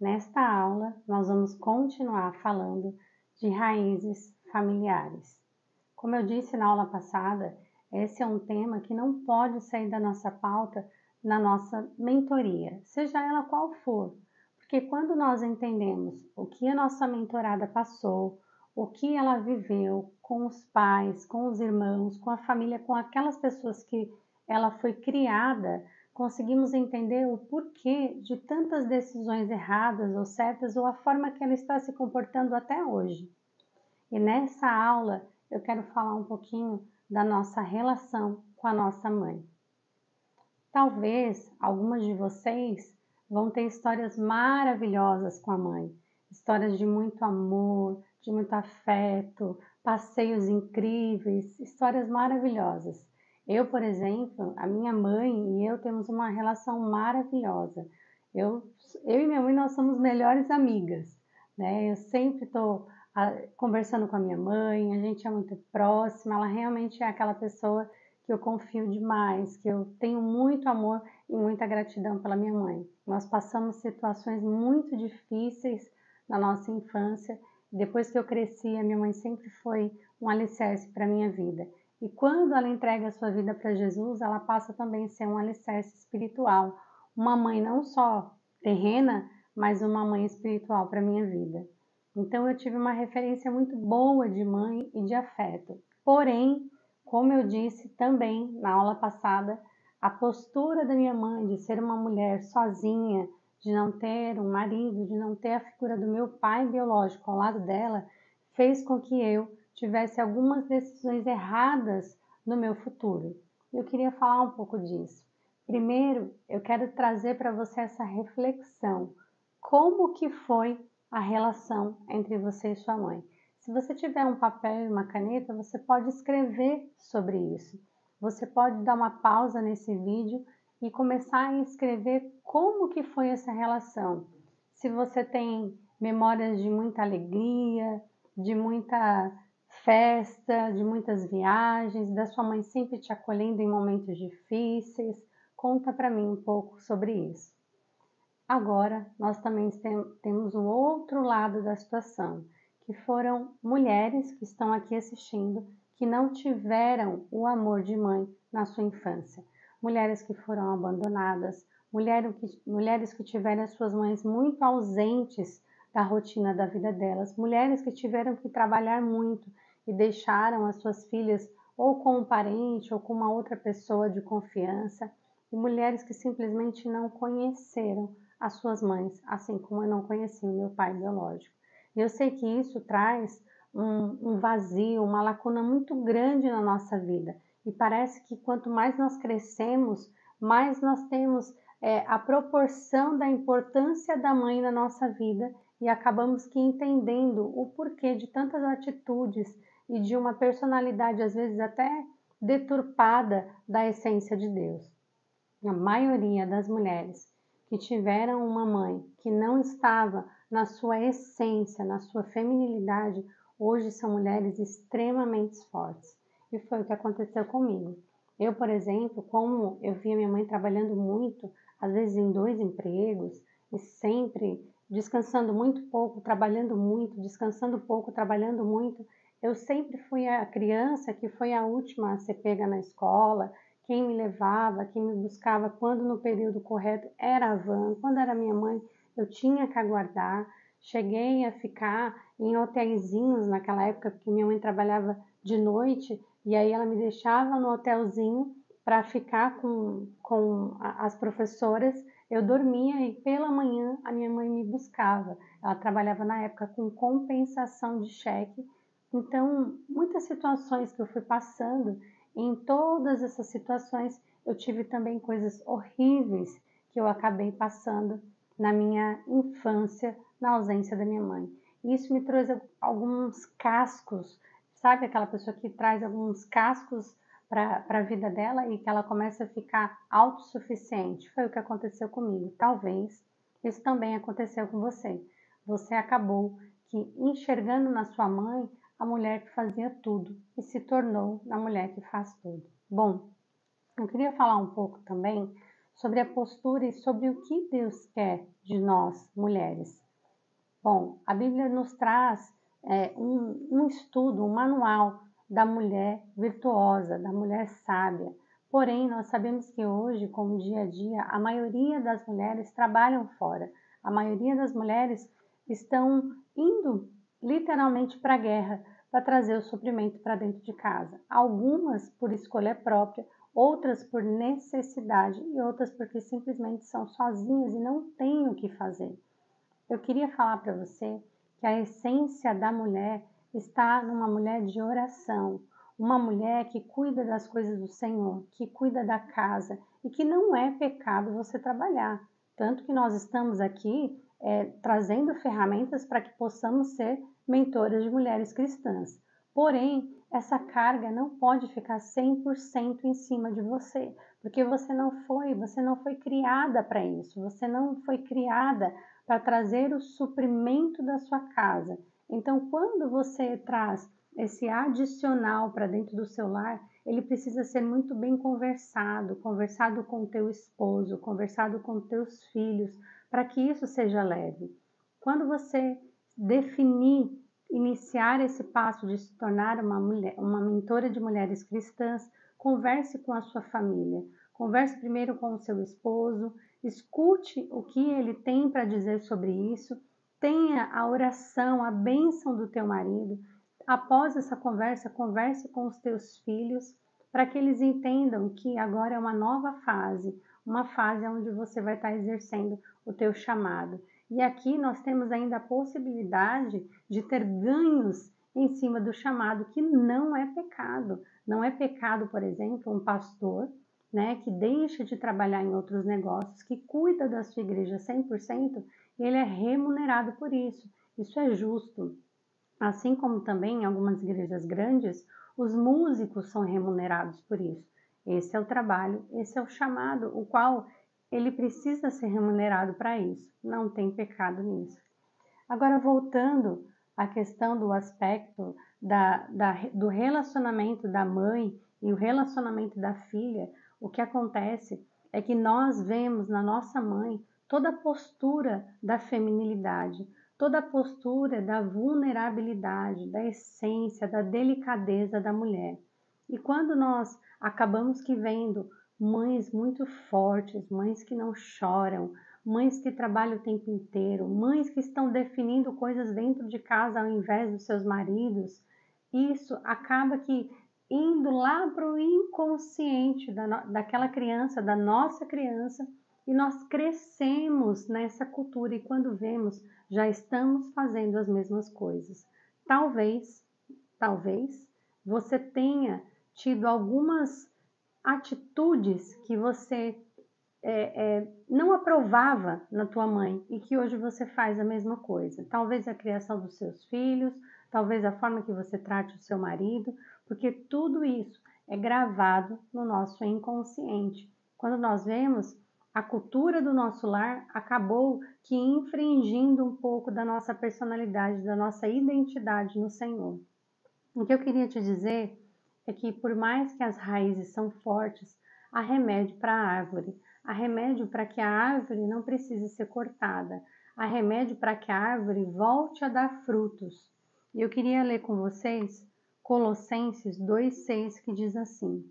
Nesta aula, nós vamos continuar falando de raízes familiares. Como eu disse na aula passada, esse é um tema que não pode sair da nossa pauta na nossa mentoria, seja ela qual for, porque quando nós entendemos o que a nossa mentorada passou, o que ela viveu com os pais, com os irmãos, com a família, com aquelas pessoas que ela foi criada, conseguimos entender o porquê de tantas decisões erradas ou certas ou a forma que ela está se comportando até hoje. E nessa aula eu quero falar um pouquinho da nossa relação com a nossa mãe. Talvez algumas de vocês vão ter histórias maravilhosas com a mãe, histórias de muito amor, de muito afeto, passeios incríveis, histórias maravilhosas. Eu, por exemplo, a minha mãe e eu temos uma relação maravilhosa. Eu e minha mãe, nós somos melhores amigas, né? Eu sempre estou conversando com a minha mãe, a gente é muito próxima, ela realmente é aquela pessoa que eu confio demais, que eu tenho muito amor e muita gratidão pela minha mãe. Nós passamos situações muito difíceis na nossa infância. Depois que eu cresci, a minha mãe sempre foi um alicerce para a minha vida. E quando ela entrega a sua vida para Jesus, ela passa também a ser um alicerce espiritual. Uma mãe não só terrena, mas uma mãe espiritual para a minha vida. Então eu tive uma referência muito boa de mãe e de afeto. Porém, como eu disse também na aula passada, a postura da minha mãe de ser uma mulher sozinha, de não ter um marido, de não ter a figura do meu pai biológico ao lado dela, fez com que eu tivesse algumas decisões erradas no meu futuro. Eu queria falar um pouco disso. Primeiro, eu quero trazer para você essa reflexão. Como que foi a relação entre você e sua mãe? Se você tiver um papel e uma caneta, você pode escrever sobre isso. Você pode dar uma pausa nesse vídeo e começar a escrever como que foi essa relação. Se você tem memórias de muita alegria, de muita festa, de muitas viagens, da sua mãe sempre te acolhendo em momentos difíceis, conta para mim um pouco sobre isso. Agora, nós também temos o outro lado da situação, que foram mulheres que estão aqui assistindo, que não tiveram o amor de mãe na sua infância. Mulheres que foram abandonadas, mulheres que tiveram as suas mães muito ausentes da rotina da vida delas, mulheres que tiveram que trabalhar muito e deixaram as suas filhas ou com um parente ou com uma outra pessoa de confiança, e mulheres que simplesmente não conheceram as suas mães, assim como eu não conheci o meu pai biológico. E eu sei que isso traz um vazio, uma lacuna muito grande na nossa vida. E parece que quanto mais nós crescemos, mais nós temos a proporção da importância da mãe na nossa vida e acabamos que entendendo o porquê de tantas atitudes e de uma personalidade, às vezes até deturpada da essência de Deus. A maioria das mulheres que tiveram uma mãe que não estava na sua essência, na sua feminilidade, hoje são mulheres extremamente fortes. E foi o que aconteceu comigo. Eu, por exemplo, como eu via minha mãe trabalhando muito, às vezes em 2 empregos, e sempre descansando muito pouco, trabalhando muito, descansando pouco, trabalhando muito, eu sempre fui a criança que foi a última a ser pega na escola. Quem me levava, quem me buscava quando no período correto era a van. Quando era minha mãe, eu tinha que aguardar. Cheguei a ficar em hotelzinhos naquela época, porque minha mãe trabalhava de noite, e aí ela me deixava no hotelzinho para ficar com as professoras. Eu dormia e pela manhã a minha mãe me buscava. Ela trabalhava na época com compensação de cheque. Então, muitas situações que eu fui passando, em todas essas situações, eu tive também coisas horríveis que eu acabei passando na minha infância, na ausência da minha mãe. E isso me trouxe alguns cascos, sabe aquela pessoa que traz alguns cascos para a vida dela e que ela começa a ficar autossuficiente? Foi o que aconteceu comigo. Talvez isso também aconteceu com você. Você acabou que enxergando na sua mãe a mulher que fazia tudo e se tornou a mulher que faz tudo. Bom, eu queria falar um pouco também sobre a postura e sobre o que Deus quer de nós, mulheres. Bom, a Bíblia nos traz um estudo, um manual da mulher virtuosa, da mulher sábia. Porém, nós sabemos que hoje, como dia a dia, a maioria das mulheres trabalham fora. A maioria das mulheres estão indo literalmente para a guerra para trazer o suprimento para dentro de casa. Algumas por escolha própria, outras por necessidade e outras porque simplesmente são sozinhas e não têm o que fazer. Eu queria falar para você que a essência da mulher está numa mulher de oração, uma mulher que cuida das coisas do Senhor, que cuida da casa e que não é pecado você trabalhar. Tanto que nós estamos aqui trazendo ferramentas para que possamos ser mentoras de mulheres cristãs. Porém, essa carga não pode ficar 100% em cima de você, porque você não foi criada para isso, você não foi criada para trazer o suprimento da sua casa. Então, quando você traz esse adicional para dentro do seu lar, ele precisa ser muito bem conversado com o teu esposo, conversado com teus filhos, para que isso seja leve. Quando você definir, iniciar esse passo de se tornar uma mentora de mulheres cristãs, converse com a sua família, converse primeiro com o seu esposo, escute o que ele tem para dizer sobre isso, tenha a oração, a bênção do teu marido. Após essa conversa, converse com os teus filhos, para que eles entendam que agora é uma nova fase, uma fase onde você vai estar exercendo o teu chamado. E aqui nós temos ainda a possibilidade de ter ganhos em cima do chamado, que não é pecado. Não é pecado, por exemplo, um pastor, que deixa de trabalhar em outros negócios, que cuida da sua igreja 100%, ele é remunerado por isso. Isso é justo. Assim como também em algumas igrejas grandes, os músicos são remunerados por isso. Esse é o trabalho, esse é o chamado, o qual ele precisa ser remunerado para isso. Não tem pecado nisso. Agora, voltando à questão do aspecto do relacionamento da mãe e o relacionamento da filha, o que acontece é que nós vemos na nossa mãe toda a postura da feminilidade, toda a postura da vulnerabilidade, da essência, da delicadeza da mulher. E quando nós acabamos que vendo mães muito fortes, mães que não choram, mães que trabalham o tempo inteiro, mães que estão definindo coisas dentro de casa ao invés dos seus maridos, isso acaba que indo lá para o inconsciente daquela criança, da nossa criança, e nós crescemos nessa cultura e quando vemos, já estamos fazendo as mesmas coisas. Talvez você tenha tido algumas atitudes que você não aprovava na tua mãe e que hoje você faz a mesma coisa. Talvez a criação dos seus filhos, talvez a forma que você trate o seu marido, porque tudo isso é gravado no nosso inconsciente. Quando nós vemos, a cultura do nosso lar acabou que infringindo um pouco da nossa personalidade, da nossa identidade no Senhor. O que eu queria te dizer é que por mais que as raízes são fortes, há remédio para a árvore. Há remédio para que a árvore não precise ser cortada. Há remédio para que a árvore volte a dar frutos. E eu queria ler com vocês Colossenses 2,6, que diz assim: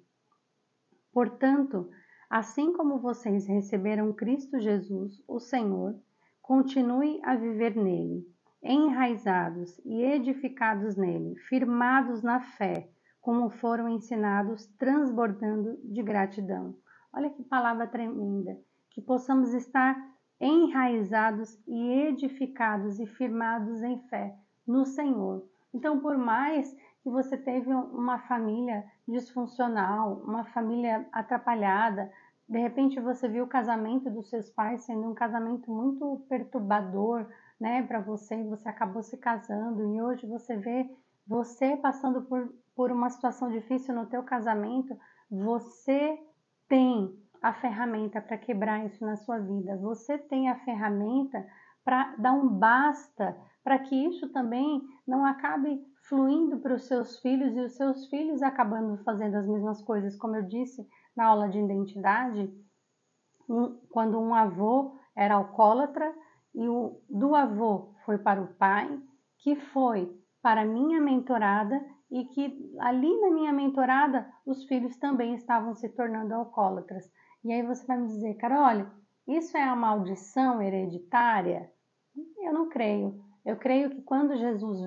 Portanto, assim como vocês receberam Cristo Jesus, o Senhor, continue a viver nele, enraizados e edificados nele, firmados na fé, como foram ensinados, transbordando de gratidão. Olha que palavra tremenda, que possamos estar enraizados e edificados e firmados em fé no Senhor. Então, por mais que você teve uma família disfuncional, uma família atrapalhada, de repente você viu o casamento dos seus pais sendo um casamento muito perturbador, para você, e você acabou se casando, e hoje você vê você passando por uma situação difícil no teu casamento, você tem a ferramenta para quebrar isso na sua vida, você tem a ferramenta para dar um basta, para que isso também não acabe fluindo para os seus filhos e os seus filhos acabando fazendo as mesmas coisas. Como eu disse na aula de identidade, quando um avô era alcoólatra e o do avô foi para o pai, que foi para a minha mentorada e que ali na minha mentorada os filhos também estavam se tornando alcoólatras. E aí você vai me dizer, Carol, isso é a maldição hereditária? Eu não creio. Eu creio que quando Jesus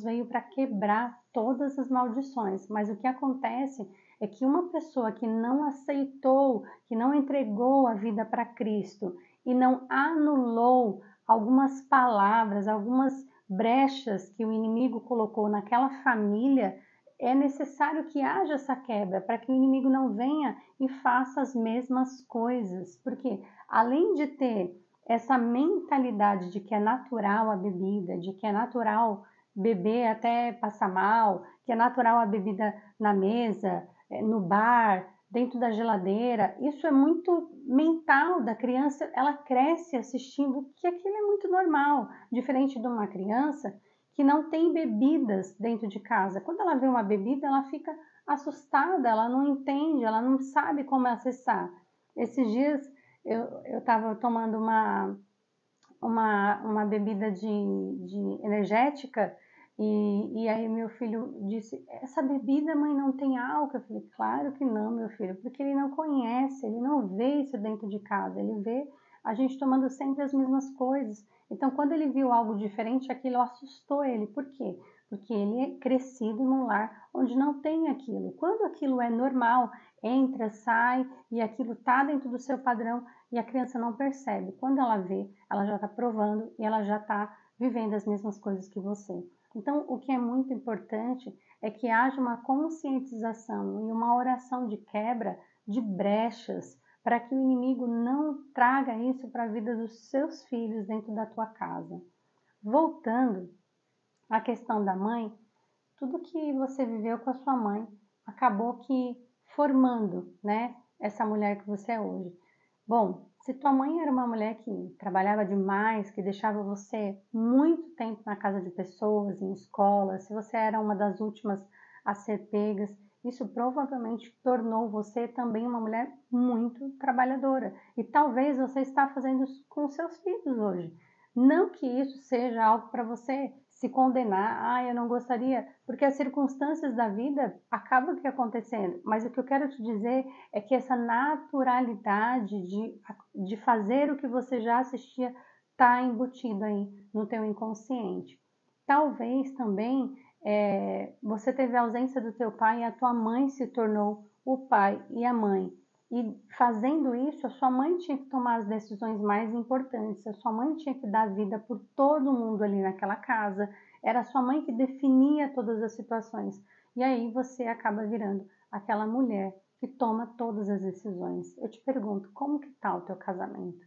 veio para quebrar todas as maldições. Mas o que acontece é que uma pessoa que não aceitou, que não entregou a vida para Cristo e não anulou algumas palavras, algumas brechas que o inimigo colocou naquela família, é necessário que haja essa quebra para que o inimigo não venha e faça as mesmas coisas. Porque além de ter essa mentalidade de que é natural a bebida, de que é natural beber até passar mal, que é natural a bebida na mesa, no bar, dentro da geladeira, isso é muito mental da criança, ela cresce assistindo que aquilo é muito normal, diferente de uma criança que não tem bebidas dentro de casa. Quando ela vê uma bebida, ela fica assustada, ela não entende, ela não sabe como acessar. Esses dias eu estava tomando uma bebida de energética e aí meu filho disse, essa bebida, mãe, não tem álcool? Eu falei, claro que não, meu filho, porque ele não conhece, ele não vê isso dentro de casa, ele vê a gente tomando sempre as mesmas coisas. Então, quando ele viu algo diferente, aquilo assustou ele. Por quê? Porque ele é crescido num lar onde não tem aquilo. Quando aquilo é normal, entra, sai e aquilo está dentro do seu padrão, e a criança não percebe. Quando ela vê, ela já está provando e ela já está vivendo as mesmas coisas que você. Então, o que é muito importante é que haja uma conscientização e uma oração de quebra de brechas para que o inimigo não traga isso para a vida dos seus filhos dentro da tua casa. Voltando à questão da mãe, tudo que você viveu com a sua mãe acabou que formando, né, essa mulher que você é hoje. Bom, se tua mãe era uma mulher que trabalhava demais, que deixava você muito tempo na casa de pessoas, em escola, se você era uma das últimas a ser pegas, isso provavelmente tornou você também uma mulher muito trabalhadora. E talvez você está fazendo isso com seus filhos hoje. Não que isso seja algo para você se condenar, eu não gostaria, porque as circunstâncias da vida acabam que acontecendo. Mas o que eu quero te dizer é que essa naturalidade de fazer o que você já assistia está embutido aí no teu inconsciente. Talvez também você teve a ausência do teu pai e a tua mãe se tornou o pai e a mãe. E fazendo isso, a sua mãe tinha que tomar as decisões mais importantes, a sua mãe tinha que dar vida por todo mundo ali naquela casa, era a sua mãe que definia todas as situações. E aí você acaba virando aquela mulher que toma todas as decisões. Eu te pergunto, como que está o teu casamento?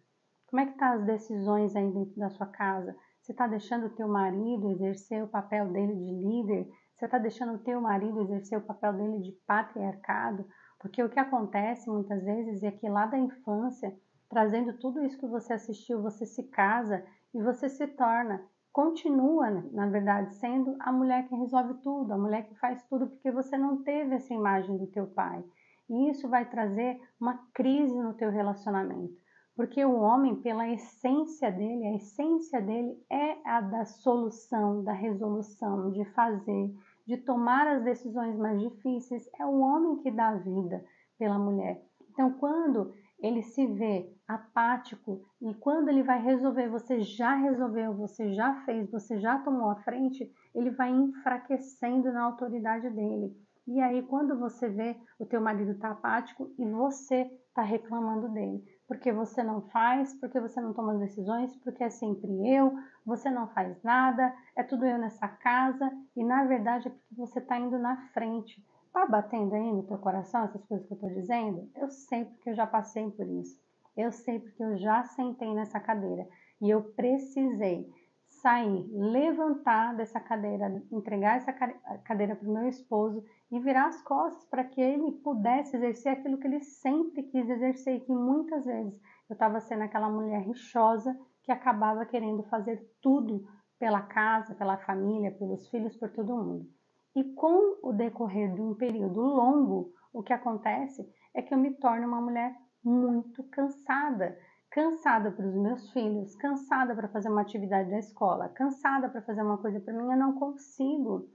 Como é que tá as decisões aí dentro da sua casa? Você está deixando o teu marido exercer o papel dele de líder? Você está deixando o teu marido exercer o papel dele de patriarcado? Porque o que acontece muitas vezes é que lá da infância, trazendo tudo isso que você assistiu, você se casa e você se torna, continua, na verdade, sendo a mulher que resolve tudo, a mulher que faz tudo, porque você não teve essa imagem do teu pai. E isso vai trazer uma crise no teu relacionamento. Porque o homem, pela essência dele, a essência dele é a da solução, da resolução, de fazer, de tomar as decisões mais difíceis. É o homem que dá a vida pela mulher. Então, quando ele se vê apático e quando ele vai resolver, você já resolveu, você já fez, você já tomou a frente, ele vai enfraquecendo na autoridade dele. E aí, quando você vê, o teu marido está apático e você está reclamando dele. Porque você não faz, porque você não toma as decisões, porque é sempre eu, você não faz nada, é tudo eu nessa casa, e na verdade é porque você está indo na frente. Tá batendo aí no teu coração essas coisas que eu estou dizendo? Eu sei porque eu já passei por isso. Eu sei porque eu já sentei nessa cadeira e eu precisei sair, levantar dessa cadeira, entregar essa cadeira para o meu esposo e virar as costas para que ele pudesse exercer aquilo que ele sempre quis exercer e que muitas vezes eu estava sendo aquela mulher rixosa que acabava querendo fazer tudo pela casa, pela família, pelos filhos, por todo mundo. E com o decorrer de um período longo, o que acontece é que eu me torno uma mulher muito cansada. Cansada para os meus filhos, cansada para fazer uma atividade da escola, cansada para fazer uma coisa para mim, eu não consigo.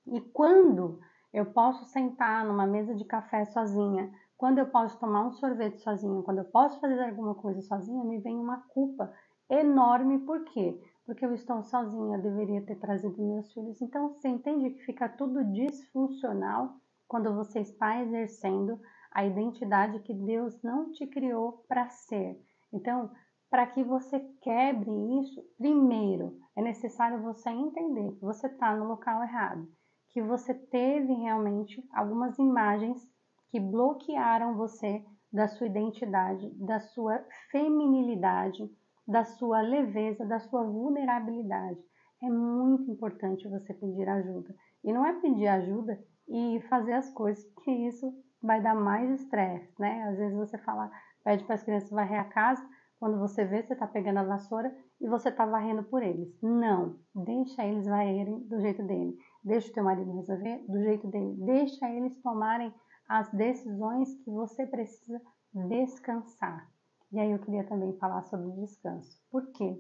E quando eu posso sentar numa mesa de café sozinha, quando eu posso tomar um sorvete sozinha, quando eu posso fazer alguma coisa sozinha, me vem uma culpa enorme. Por quê? Porque eu estou sozinha, eu deveria ter trazido meus filhos. Então, você entende que fica tudo disfuncional quando você está exercendo a identidade que Deus não te criou para ser. Então, para que você quebre isso, primeiro é necessário você entender que você está no local errado, que você teve realmente algumas imagens que bloquearam você da sua identidade, da sua feminilidade, da sua leveza, da sua vulnerabilidade. É muito importante você pedir ajuda. E não é pedir ajuda e fazer as coisas, porque isso vai dar mais estresse, né? Às vezes você fala, pede para as crianças varrer a casa, quando você vê, você está pegando a vassoura e você está varrendo por eles. Não, deixa eles varrerem do jeito dele. Deixa o teu marido resolver do jeito dele. Deixa eles tomarem as decisões que você precisa descansar. E aí eu queria também falar sobre descanso. Por quê?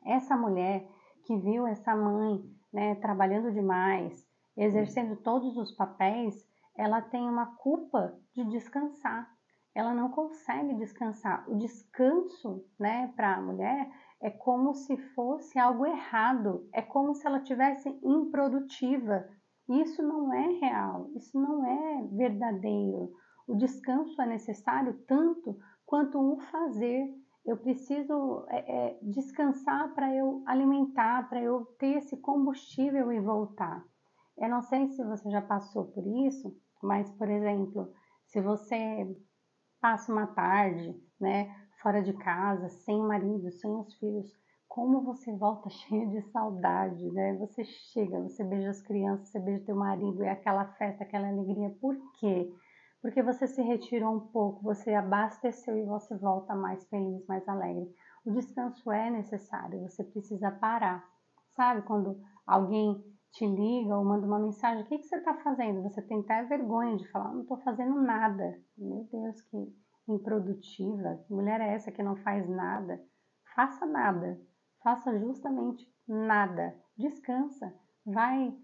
Essa mulher que viu essa mãe, né, trabalhando demais, exercendo todos os papéis, ela tem uma culpa de descansar. Ela não consegue descansar. O descanso, né, para a mulher é como se fosse algo errado. É como se ela tivesse improdutiva. Isso não é real. Isso não é verdadeiro. O descanso é necessário tanto quanto o fazer. Eu preciso descansar para eu alimentar, para eu ter esse combustível e voltar. Eu não sei se você já passou por isso, mas, por exemplo, se você passa uma tarde, né, fora de casa, sem o marido, sem os filhos, como você volta cheia de saudade, né? Você chega, você beija as crianças, você beija teu marido, é aquela festa, aquela alegria. Por quê? Porque você se retirou um pouco, você abasteceu e você volta mais feliz, mais alegre. O descanso é necessário, você precisa parar. Sabe quando alguém te liga ou manda uma mensagem, o que você está fazendo? Você tem até vergonha de falar, não estou fazendo nada. Meu Deus, que improdutiva. Que mulher é essa que não faz nada? Faça nada. Faça justamente nada. Descansa. Vai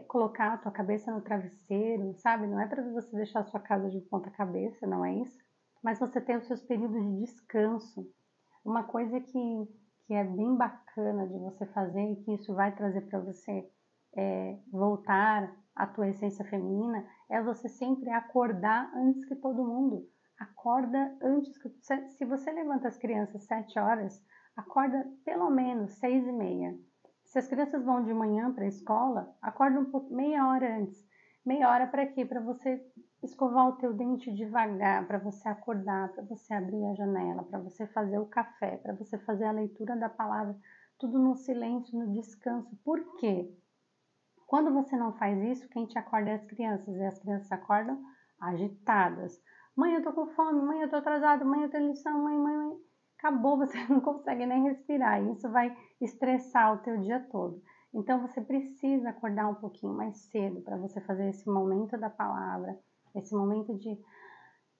colocar a tua cabeça no travesseiro, sabe? Não é para você deixar a sua casa de ponta cabeça, não é isso? Mas você tem os seus períodos de descanso. Uma coisa que é bem bacana de você fazer e que isso vai trazer para você voltar à tua essência feminina é você sempre acordar antes que todo mundo. Acorda antes que... Se você levanta as crianças 7 horas, acorda pelo menos 6h30. Se as crianças vão de manhã para a escola, acorda um pouco, meia hora antes. Meia hora para quê? Para você escovar o teu dente devagar, para você acordar, para você abrir a janela, para você fazer o café, para você fazer a leitura da palavra, tudo no silêncio, no descanso. Por quê? Quando você não faz isso, quem te acorda é as crianças, e as crianças acordam agitadas. Mãe, eu tô com fome, mãe, eu tô atrasada, mãe, eu tenho lição, mãe. Acabou, você não consegue nem respirar. Isso vai estressar o teu dia todo. Então, você precisa acordar um pouquinho mais cedo para você fazer esse momento da palavra, esse momento de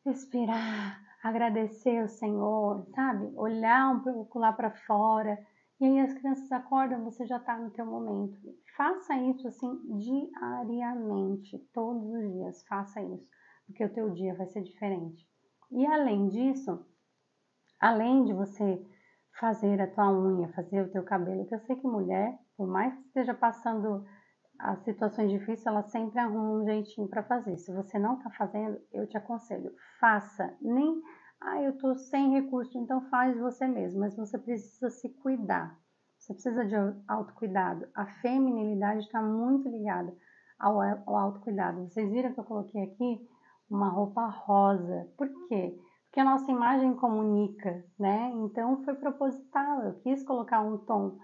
respirar, agradecer ao Senhor, sabe? Olhar um pouco lá para fora. E aí as crianças acordam, você já está no teu momento. Faça isso assim diariamente, todos os dias. Faça isso, porque o teu dia vai ser diferente. E além disso, além de você fazer a tua unha, fazer o teu cabelo, que eu sei que mulher, por mais que esteja passando as situações difíceis, ela sempre arruma um jeitinho para fazer. Se você não está fazendo, eu te aconselho, faça. Nem, eu estou sem recurso, então faz você mesmo. Mas você precisa se cuidar. Você precisa de autocuidado. A feminilidade está muito ligada ao autocuidado. Vocês viram que eu coloquei aqui uma roupa rosa. Por quê? Porque a nossa imagem comunica, né? Então foi proposital. Eu quis colocar um tom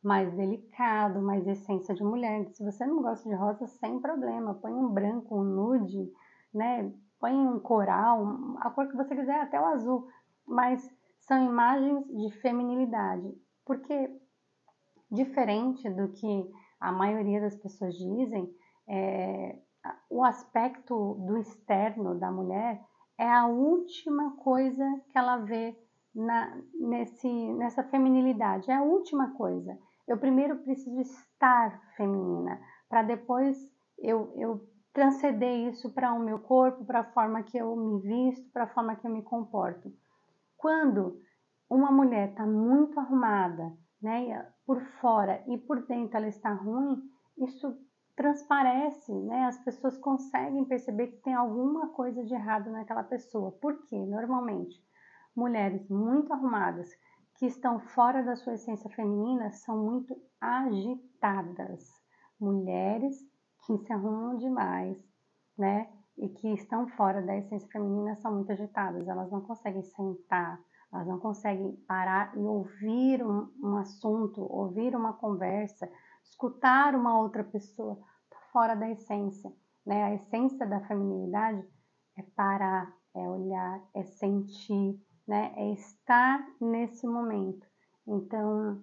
mais delicado, mais essência de mulher. Se você não gosta de rosa, sem problema, põe um branco, um nude, né? Põe um coral, a cor que você quiser, até o azul. Mas são imagens de feminilidade, porque diferente do que a maioria das pessoas dizem, o aspecto do externo da mulher é a última coisa que ela vê nessa feminilidade, é a última coisa. Eu primeiro preciso estar feminina, para depois eu transcender isso para o meu corpo, para a forma que eu me visto, para a forma que eu me comporto. Quando uma mulher está muito arrumada, né, por fora e por dentro ela está ruim, isso transparece, né? As pessoas conseguem perceber que tem alguma coisa de errado naquela pessoa. Por quê? Normalmente, mulheres muito arrumadas que estão fora da sua essência feminina são muito agitadas. Mulheres que se arrumam demais, né? E que estão fora da essência feminina são muito agitadas. Elas não conseguem sentar, elas não conseguem parar e ouvir um assunto, ouvir uma conversa, escutar uma outra pessoa. Está fora da essência, né? A essência da feminilidade é parar, é olhar, é sentir, né? É estar nesse momento. Então,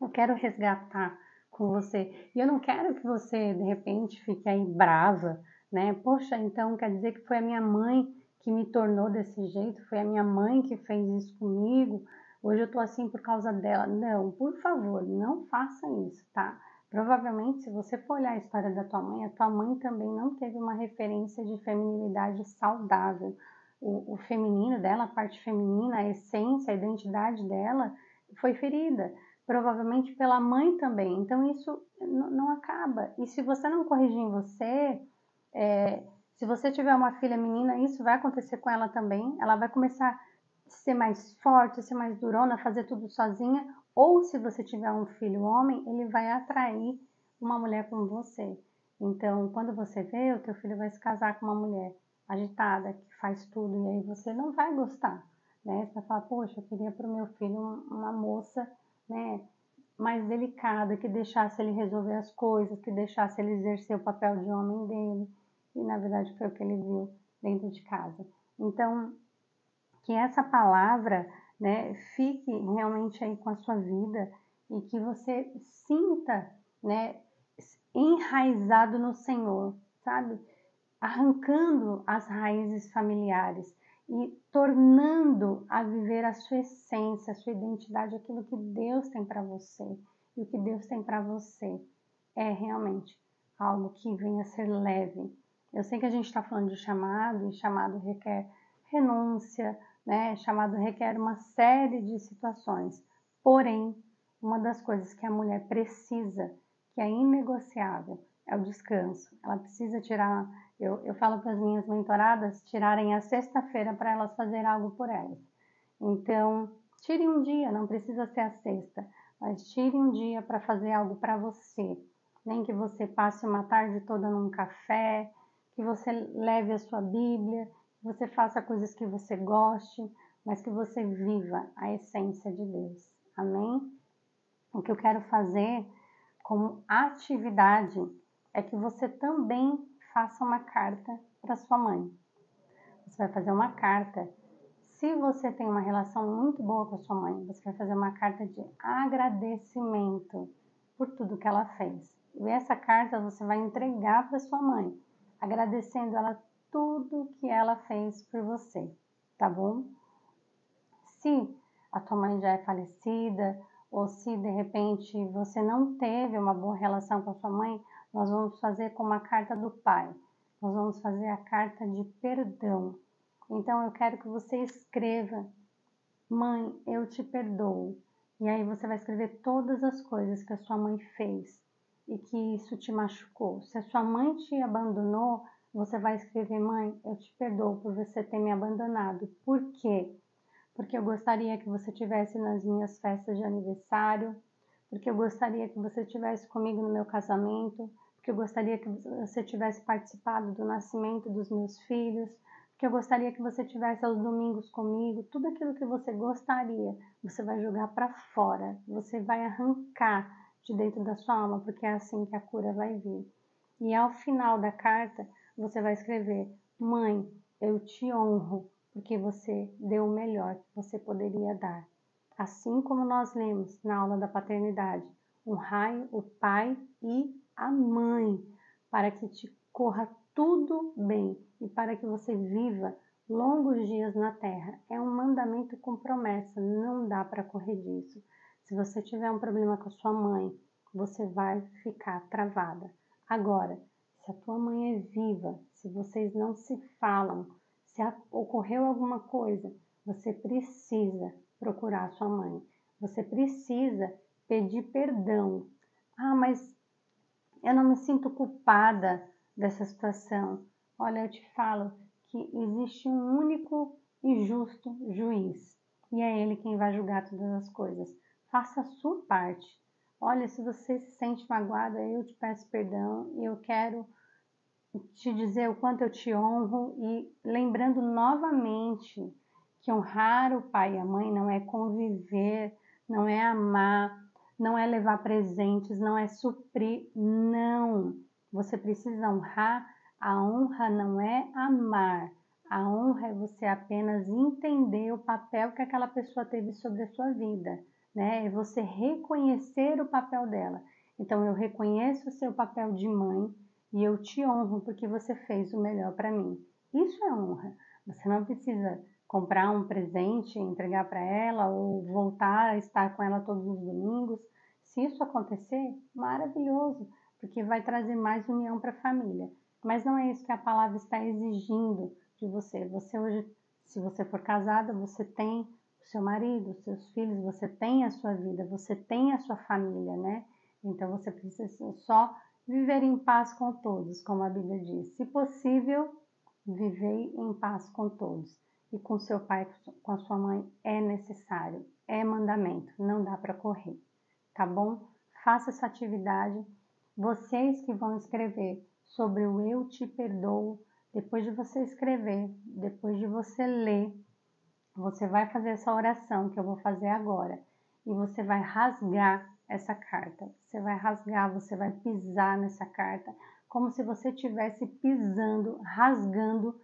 eu quero resgatar com você. E eu não quero que você, de repente, fique aí brava, né? Poxa, então quer dizer que foi a minha mãe que me tornou desse jeito, foi a minha mãe que fez isso comigo, hoje eu tô assim por causa dela. Não, por favor, não faça isso, tá? Provavelmente, se você for olhar a história da tua mãe, a tua mãe também não teve uma referência de feminilidade saudável. O feminino dela, a parte feminina, a essência, a identidade dela foi ferida provavelmente pela mãe também. Então isso não acaba. E se você não corrigir em você, se você tiver uma filha menina, isso vai acontecer com ela também. Ela vai começar a ser mais forte, a ser mais durona, a fazer tudo sozinha. Ou se você tiver um filho homem, ele vai atrair uma mulher como você. Então, quando você vê, o teu filho vai se casar com uma mulher agitada, que faz tudo, e aí você não vai gostar, né? Você vai falar, poxa, eu queria para o meu filho uma moça, né, mais delicada, que deixasse ele resolver as coisas, que deixasse ele exercer o papel de homem dele. E na verdade foi o que ele viu dentro de casa. Então, que essa palavra, né, fique realmente aí com a sua vida e que você sinta, né, enraizado no Senhor, sabe? Arrancando as raízes familiares e tornando a viver a sua essência, a sua identidade, aquilo que Deus tem para você. E o que Deus tem para você é realmente algo que venha a ser leve. Eu sei que a gente está falando de chamado, e chamado requer renúncia, né? Chamado requer uma série de situações. Porém, uma das coisas que a mulher precisa, que é inegociável, é o descanso. Ela precisa tirar. Eu falo para as minhas mentoradas tirarem a sexta-feira para elas fazerem algo por elas. Então, tire um dia, não precisa ser a sexta, mas tire um dia para fazer algo para você. Nem que você passe uma tarde toda num café, que você leve a sua Bíblia, que você faça coisas que você goste, mas que você viva a essência de Deus. Amém? O que eu quero fazer como atividade é que você também faça uma carta para sua mãe. Você vai fazer uma carta. Se você tem uma relação muito boa com a sua mãe, você vai fazer uma carta de agradecimento por tudo que ela fez. E essa carta você vai entregar para sua mãe, agradecendo ela tudo que ela fez por você, tá bom? Se a tua mãe já é falecida, ou se de repente você não teve uma boa relação com a sua mãe, nós vamos fazer como a carta do pai. Nós vamos fazer a carta de perdão. Então eu quero que você escreva: mãe, eu te perdoo. E aí você vai escrever todas as coisas que a sua mãe fez e que isso te machucou. Se a sua mãe te abandonou, você vai escrever: mãe, eu te perdoo por você ter me abandonado. Por quê? Porque eu gostaria que você estivesse nas minhas festas de aniversário, porque eu gostaria que você estivesse comigo no meu casamento, porque eu gostaria que você tivesse participado do nascimento dos meus filhos, porque eu gostaria que você tivesse aos domingos comigo. Tudo aquilo que você gostaria, você vai jogar para fora, você vai arrancar de dentro da sua alma, porque é assim que a cura vai vir. E ao final da carta, você vai escrever: mãe, eu te honro, porque você deu o melhor que você poderia dar. Assim como nós lemos na aula da paternidade: honrai o pai e a mãe, para que te corra tudo bem e para que você viva longos dias na terra. É um mandamento com promessa, não dá para correr disso. Se você tiver um problema com a sua mãe, você vai ficar travada. Agora, se a tua mãe é viva, se vocês não se falam, se ocorreu alguma coisa, você precisa procurar a sua mãe. Você precisa pedir perdão. Ah, mas eu não me sinto culpada dessa situação. Olha, eu te falo que existe um único e justo juiz. E é ele quem vai julgar todas as coisas. Faça a sua parte. Olha, se você se sente magoada, eu te peço perdão e eu quero te dizer o quanto eu te honro e lembrando novamente que honrar o pai e a mãe não é conviver, não é amar, não é levar presentes, não é suprir, não. Você precisa honrar. A honra não é amar. A honra é você apenas entender o papel que aquela pessoa teve sobre a sua vida, né? É você reconhecer o papel dela. Então, eu reconheço o seu papel de mãe e eu te honro porque você fez o melhor para mim. Isso é honra. Você não precisa comprar um presente, entregar para ela ou voltar a estar com ela todos os domingos. Se isso acontecer, maravilhoso, porque vai trazer mais união para a família. Mas não é isso que a palavra está exigindo de você. Você hoje, se você for casada, você tem o seu marido, os seus filhos, você tem a sua vida, você tem a sua família, né? Então você precisa só viver em paz com todos, como a Bíblia diz. Se possível, vivei em paz com todos. E com seu pai, com a sua mãe, é necessário, é mandamento, não dá para correr, tá bom? Faça essa atividade. Vocês que vão escrever sobre o eu te perdoo, depois de você escrever, depois de você ler, você vai fazer essa oração que eu vou fazer agora e você vai rasgar essa carta. Você vai rasgar, você vai pisar nessa carta, como se você estivesse pisando, rasgando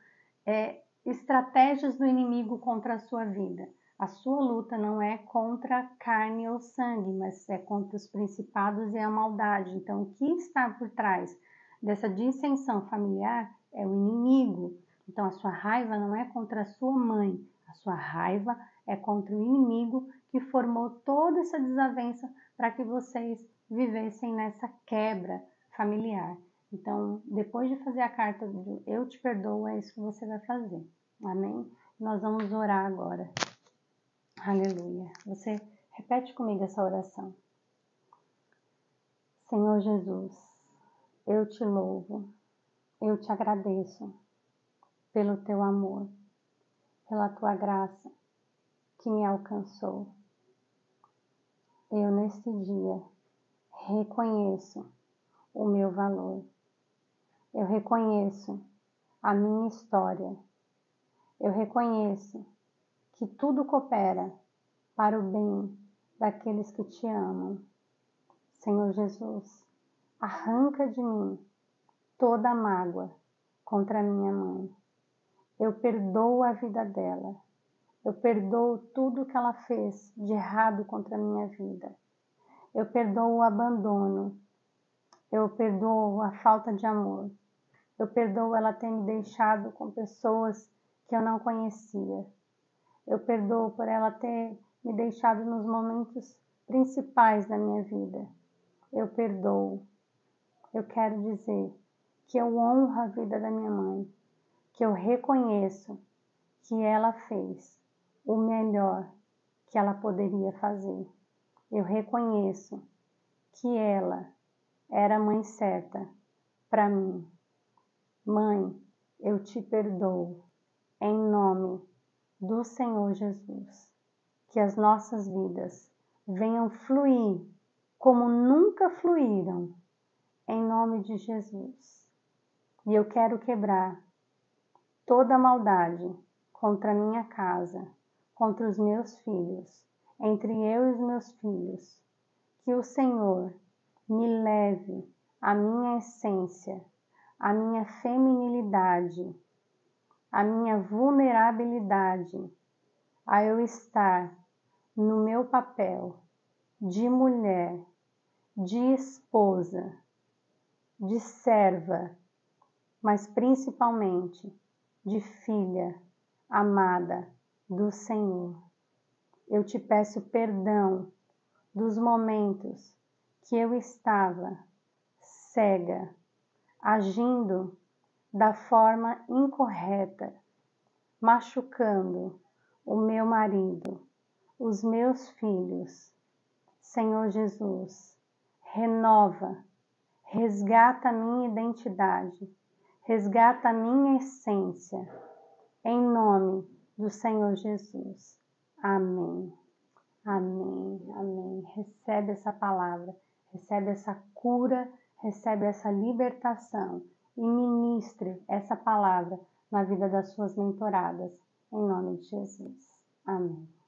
estratégias do inimigo contra a sua vida. A sua luta não é contra carne ou sangue, mas é contra os principados e a maldade. Então, o que está por trás dessa dissensão familiar é o inimigo. Então, a sua raiva não é contra a sua mãe, a sua raiva é contra o inimigo que formou toda essa desavença para que vocês vivessem nessa quebra familiar. Então, depois de fazer a carta do Eu Te Perdoo, é isso que você vai fazer. Amém? Nós vamos orar agora. Aleluia. Você repete comigo essa oração. Senhor Jesus, eu te louvo, eu te agradeço pelo teu amor, pela tua graça que me alcançou. Eu, neste dia, reconheço o meu valor. Eu reconheço a minha história. Eu reconheço que tudo coopera para o bem daqueles que te amam. Senhor Jesus, arranca de mim toda a mágoa contra a minha mãe. Eu perdoo a vida dela. Eu perdoo tudo que ela fez de errado contra a minha vida. Eu perdoo o abandono. Eu perdoo a falta de amor. Eu perdoo ela ter me deixado com pessoas que eu não conhecia. Eu perdoo por ela ter me deixado nos momentos principais da minha vida. Eu perdoo. Eu quero dizer que eu honro a vida da minha mãe, que eu reconheço que ela fez o melhor que ela poderia fazer. Eu reconheço que ela era a mãe certa para mim. Mãe, eu te perdoo em nome do Senhor Jesus. Que as nossas vidas venham fluir como nunca fluíram, em nome de Jesus. E eu quero quebrar toda a maldade contra a minha casa, contra os meus filhos, entre eu e os meus filhos. Que o Senhor me leve à minha essência, à minha feminilidade, à minha vulnerabilidade, a eu estar no meu papel de mulher, de esposa, de serva, mas principalmente de filha, amada do Senhor. Eu te peço perdão dos momentos que eu estava cega, agindo da forma incorreta, machucando o meu marido, os meus filhos. Senhor Jesus, renova, resgata a minha identidade, resgata a minha essência, em nome do Senhor Jesus. Amém. Amém, amém. Recebe essa palavra, recebe essa cura, recebe essa libertação e ministre essa palavra na vida das suas mentoradas, em nome de Jesus. Amém.